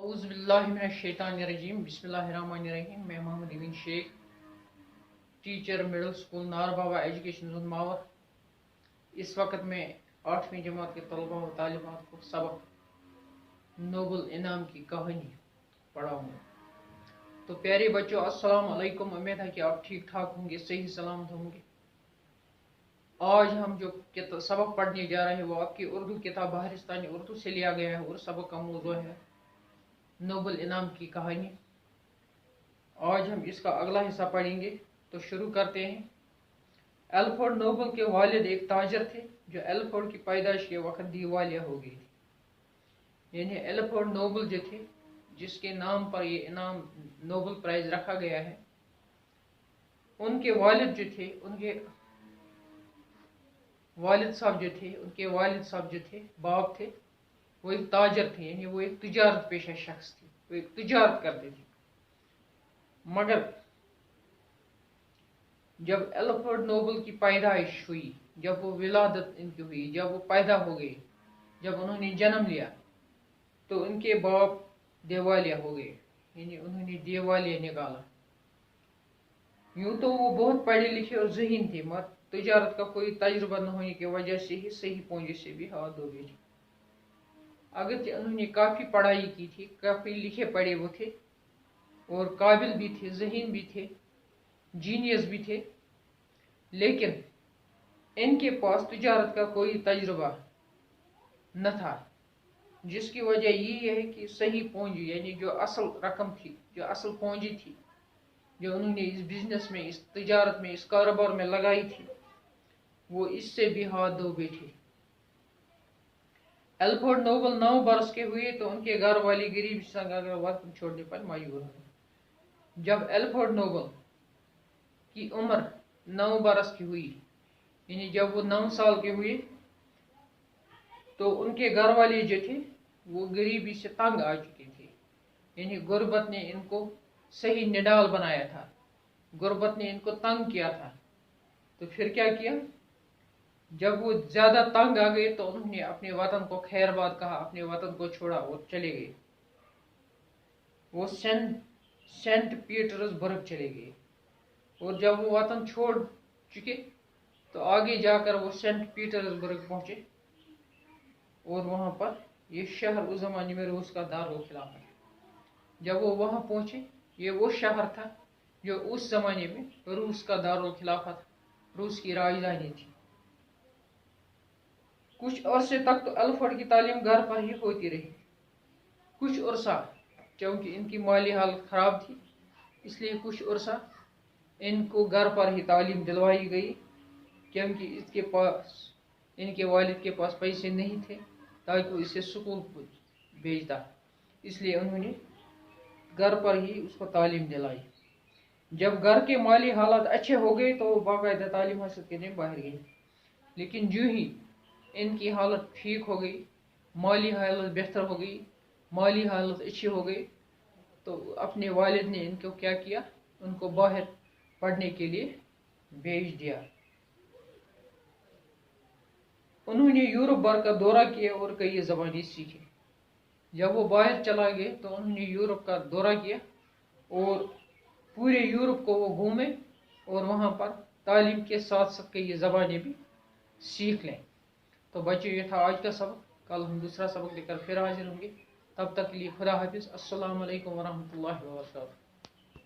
औज़ुबिल्लाहिमिनश्शैतानिर्रजीम बिस्मिल्लाहिर्रहमानिर्रहीम। मैं Mohammad Ibn Shaikh, teacher middle school Narbawa education zone Mawar. इस वक्त मैं 8वीं जमात के तलबा व तालिबात को सबक नोबल इनाम की कहानी पढ़ाऊँगा। तो प्यारे बच्चों, अस्सलाम वालेकुम। उम्मीद है कि आप ठीक ठाक होंगे, सही सलामत होंगे। आज हम जो सबक पढ़ने जा रहे हैं वो आपकी उर्दू किताब बहरिस्तानी उर्दू से लिया गया है और सबक का मौजू है नोबल इनाम की कहानी। आज हम इसका अगला हिस्सा पढ़ेंगे, तो शुरू करते हैं। एल्फ्रेड नोबल के वालिद एक ताजर थे जो एल्फ्रेड की पैदाइश के वक्त दिवालिया हो गई थी। यानी एल्फ्रेड नोबल जो थे, जिसके नाम पर ये इनाम नोबल प्राइज रखा गया है, उनके वालिद जो थे, उनके वालिद साहब जो थे, बाप थे, वो एक ताजर थे। यानी वो एक तिजारत पेशा शख्स थे, वो एक तिजारत करते थे। मगर जब एल्फ्रेड नोबल की पैदाइश हुई, जब वो विलादत इनकी हुई, जब वो पैदा हो गए, जब उन्होंने जन्म लिया, तो उनके बाप दिवालिया हो गए। यानी उन्होंने दिवालिया निकाला। यूं तो वो बहुत पढ़े लिखे और ज़हीन थे, मगर तिजारत का कोई तजुर्बा न होने की वजह से ही सही पूंजी से भी हाथ धो गए थे। अगरचे उन्होंने काफ़ी पढ़ाई की थी, काफ़ी लिखे पढ़े वो थे, और काबिल भी थे, ज़हीन भी थे, जीनियस भी थे, लेकिन इनके पास तिजारत का कोई तजुर्बा न था। जिसकी वजह ये है कि सही पूंजी, यानी जो असल रकम थी, जो असल पूंजी थी, जो उन्होंने इस बिजनेस में, इस तिजारत में, इस कारोबार में लगाई थी, वो इससे भी हाथ धो बैठे। एल्फ्रेड नोबल 9 बरस के हुए तो उनके घर वाले गरीब वतन छोड़ने पर मजबूर हुए। जब एल्फ्रेड नोबल की उम्र 9 बरस की हुई, यानी जब वो 9 साल के हुए, तो उनके घर वाले जो थे वो गरीबी से तंग आ चुके थे। यानी गुर्बत ने इनको सही निडाल बनाया था, गुर्बत ने इनको तंग किया था। तो फिर क्या किया, जब वो ज्यादा तंग आ गए तो उन्होंने अपने वतन को खैरबाद कहा, अपने वतन को छोड़ा और चले गए। वो सेंट पीटर्सबर्ग चले गए, और जब वो वतन छोड़ चुके तो आगे जाकर वो सेंट पीटर्सबर्ग पहुंचे, और वहां पर ये शहर उस जमाने में रूस का दारुल खिलाफत है। जब वो वहां पहुंचे, ये वो शहर था जो उस जमाने में रूस का दारुल खिलाफत, रूस की राजधानी थी। कुछ अरसे तक तो एल्फ्रेड की तालीम घर पर ही होती रही। कुछ अरसा, क्योंकि इनकी माली हालत खराब थी, इसलिए कुछ अरसा इनको घर पर ही तालीम दिलवाई गई, क्योंकि इनके वालिद के पास पैसे नहीं थे ताकि वो इसे स्कूल भेजता। इसलिए उन्होंने घर पर ही उसको तालीम दिलाई। जब घर के माली हालात अच्छे हो गए तो वो बाकायदा तालीम हासिल करने बाहर गए। लेकिन जो ही इनकी हालत ठीक हो गई, माली हालत बेहतर हो गई, माली हालत अच्छी हो गई, तो अपने वालिद ने इनको क्या किया, उनको बाहर पढ़ने के लिए भेज दिया। उन्होंने यूरोप भर का दौरा किया और कई ज़बानें सीखी। जब वो बाहर चला गए तो उन्होंने यूरोप का दौरा किया और पूरे यूरोप को वो घूमे, और वहाँ पर तालीम के साथ साथ कई ज़बानें भी सीख लें। तो बच्चों, ये था आज का सबक। कल हम दूसरा सबक लेकर फिर हाजिर होंगे। तब तक के लिए खुदा हाफिज़। अस्सलाम वालेकुम वरहमतुल्लाहि वबरकातुहू।